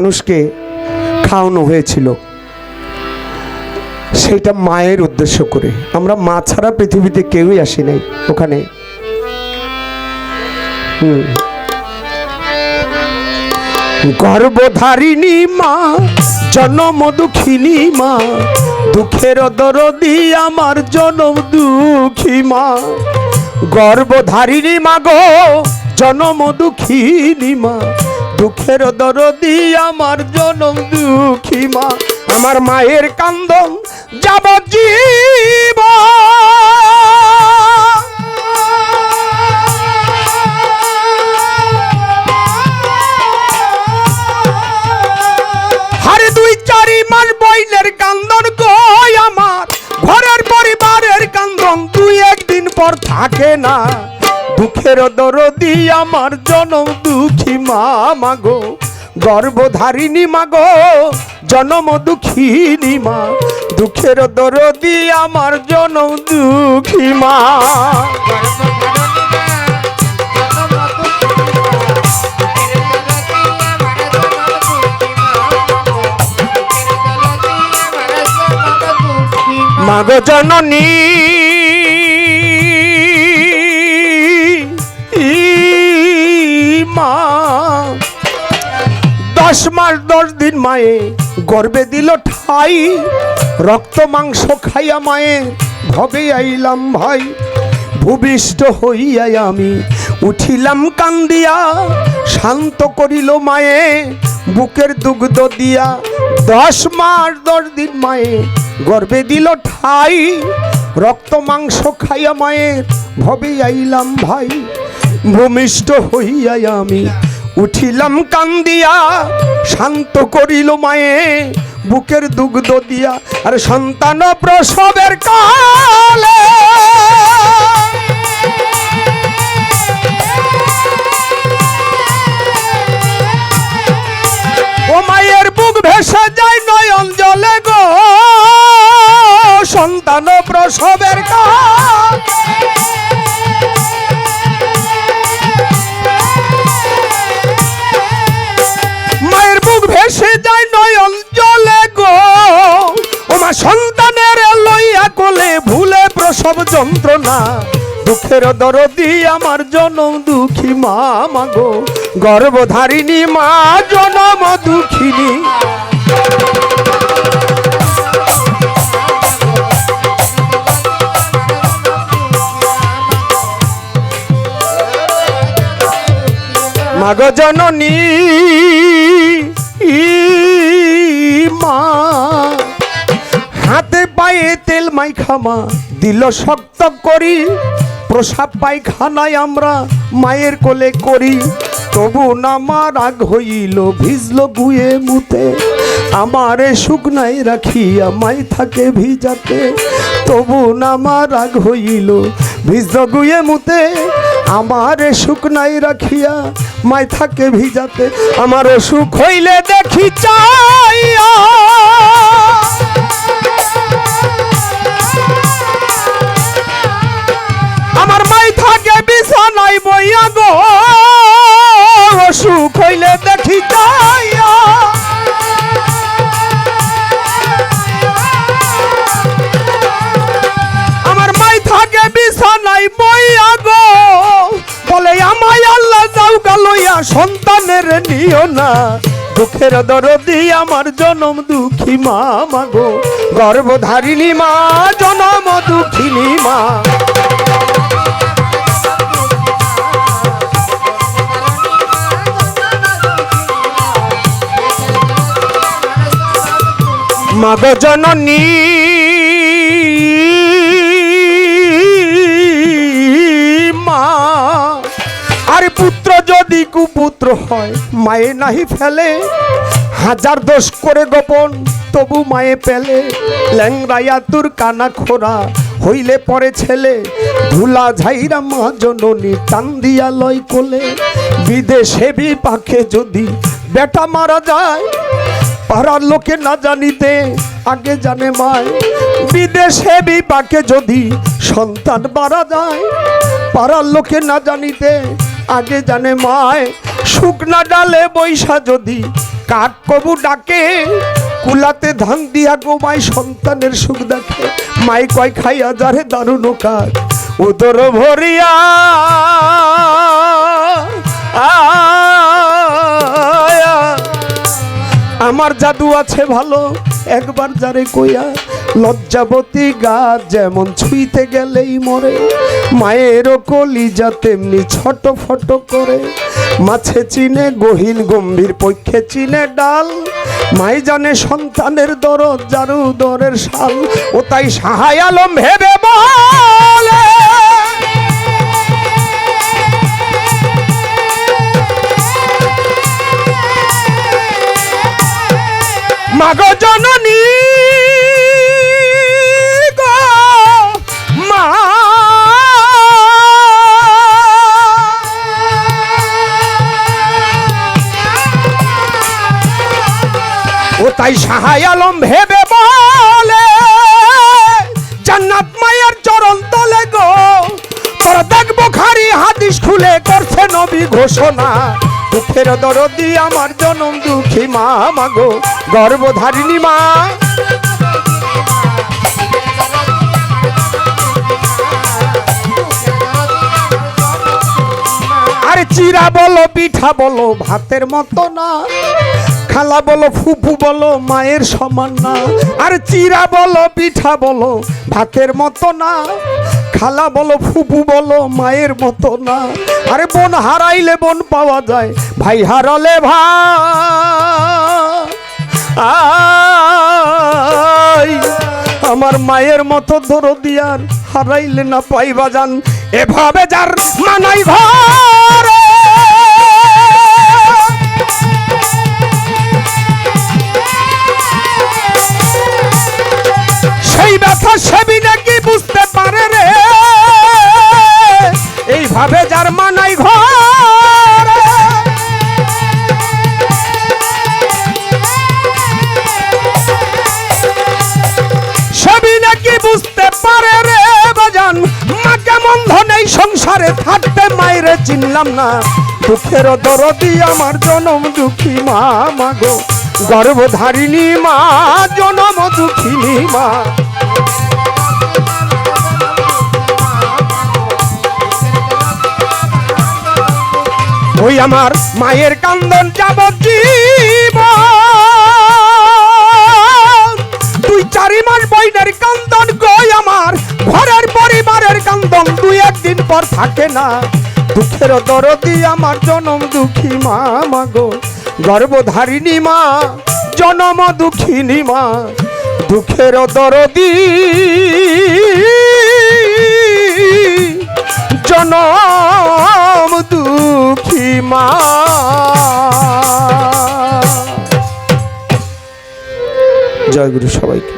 মানুষকে খাওয়ানো হয়েছিল, সেটা মায়ের উদ্দেশ্য করে। আমরা মা ছাড়া পৃথিবীতে কেউই আসি নাই ওখানে। গর্ভধারিণী মা, জনম দুঃখিনী মা, দুঃখের দরদি আমার জনম দুঃখী মা। গর্ভধারিণী মা গো, জনম দুঃখিনী মা, দুঃখের দরদি আমার জনম দুঃখী মা। আমার মায়ের কান্দন যাবজ্জীবন, হারে 2-4 মাস বইনের কান্দন গো আমার, ঘরের পরিবারের কান্দন 2-1 দিন পর থাকে না। দুঃখের দরদি আমার জনম দুঃখী মা মাগো, গর্ভধারিণী মাগো, জনম দুঃখিনী মা, দুঃখের দরদি আমার জনম দুঃখী মা। মাগো জননী মা, 10 মাস 10 দিন মায়ে গর্বে দিল ঠাই, রক্ত মাংস খাইয়া মায়ে ভবে আইলাম ভাই। ভূমিষ্ঠ হইয়া আমি উঠিলাম কান্দিয়া, শান্ত করিল মায়ে বুকের দুগ্ধ দিয়া। 10 মাস 10 দিন মায়ে গর্বে দিল ঠাই, রক্ত মাংস খাইয়া মায়ের ভবে আইলাম ভাই। ভূমিষ্ঠ হইয়া আমি উঠিলাম কান্দিয়া, শান্ত করিল মায়ে বুকের দুগ্ধ দিয়া। আর সন্তান প্রসবের কালে ও মায়ের বুক ভেসে যায় নয়ন জলে গো, সন্তান প্রসবের কালে মায়ের বুক ভেসে যায় নয়ন জলে গো। ও মা সন্তানের লইয়া কোলে ভুলে প্রসব যন্ত্রণা, দুঃখের দরদি আমার জনম দুঃখী মা মাগো, গর্ভধারিণী মা, জনম দুঃখিনী। মাগো জননী মা, হাতে পায়ে তেল মাইখা মা দিল শক্ত করি, প্রসাব পায়খানায় আমরা মায়ের কোলে করি। তবু না মা রাগ হইল, ভিজল গুয়ে মুতে, আমারে শুকনাই রাখিয়া মাই থাকে ভিজাতে। তবু না মা রাগ হইল, ভিজল গুয়ে মুতে, আমারে শুকনাই রাখিয়া মাই থাকে ভিজাতে। আমার অসুখ হইলে দেখি চাইয়া, আমার মাই থাকে বিছানাই বইয়া গো, অসুখ হইলে দেখি চাইয়া। আমার মাই থাকে বিছানাই বইয়া গো, বলে আমায় আল্লাহ যাও গালইয়া সন্তানের নিও না। দুঃখের দরদি আমার জনম দুঃখী মা মাগো, গর্ভধারিণী মা, জনম দুঃখিনী মা। মাগো জননী মা, আর পুত্র যদি কুপুত্র হয় মায়ে নাহি ফেলে, হাজার দোষ করে গোপন তবু মায়ে পেলে। ল্যাংরাইয়া তোর কানা খোরা হইলে পরে ছেলে, ধুলা ঝাইরা মা জননী টান দিয়া লয় কোলে। বিদেশে বিপাকে যদি বেটা মারা যায়, পাড়ার লোকে না জানিতে আগে জানে মায়। বিদেশে বিপাকে যদি সন্তান মারা যায়, পাড়ার লোকে না জানিতে আগে জানে মায়। শুকনা ডালে বৈশা যদি কাক কবু ডাকে কুলাতে ধান দিয়া গো মাই সন্তানের সুখ দেখে মাই কয় খাইয়া যারে দারুণ কাক উদর ভরিয়া আমার জাদু আছে ভালো একবার যারে কইয়া লজ্জাবতী গাছ যেমন ছুঁইতে গেলেই মরে মায়েরও কলিজা তেমনি ছোট ফটো করে মাছে চিনে গহীন গম্ভীর পক্ষে চিনে ডাল মাই জানে সন্তানের দরদ জারু দরের শাল ও তাই সাহায় আলম ভেবে বলে মাগো জননী গো মা ও তাই সাহায় আলম ভেবে বলে জান্নাত মায়ের চরণ তলে গো তোরা দেখবো খারি হাদিস খুলে করছে নবী ঘোষণা দুঃখের দরদি আমার জনম দুঃখী মা মাগো গর্ভধারিণী মা আরে চিরা বলো পিঠা বলো ভাতের মতো না খালা বলো ফুফু বলো মায়ের সমান না আরে চিরা বলো পিঠা বলো ভাতের মতো না খালা বলো ফুফু বলো মায়ের মতো না আরে বোন হারাইলে বোন পাওয়া যায় ভাই হারালে ভাই আমার মায়ের মতো দরদি আর হারাইলে না পাইবা জান এভাবে যার মানাই ঘরে সেই ব্যথা সেবি নাকি বুঝতে পারে রে এইভাবে যার মানাই ঘরে সেবি নাকি বুঝতে পারে রে বাজান মা কেমন ধনেই সংসারে থাকতে মায়েরে চিনলাম না দুঃখের দরদি আমার জনম দুঃখী মা মাগো গর্ভধারিণী মা জনম দুঃখিনী মা ওই আমার মায়ের কান্দন যাবজ্জীবন দুই চারি মাস বইনের কান্দন গই আমার ঘরের পরিবারের কান্দন দুই একদিন পর থাকে না দুঃখের দরদি আমার জনম দুঃখী মা মাগো গর্ভধারিণী মা জনম দুঃখিনী মা দুঃখের দরদি জনম দুঃখী মা জয় গুরু সবাইকে।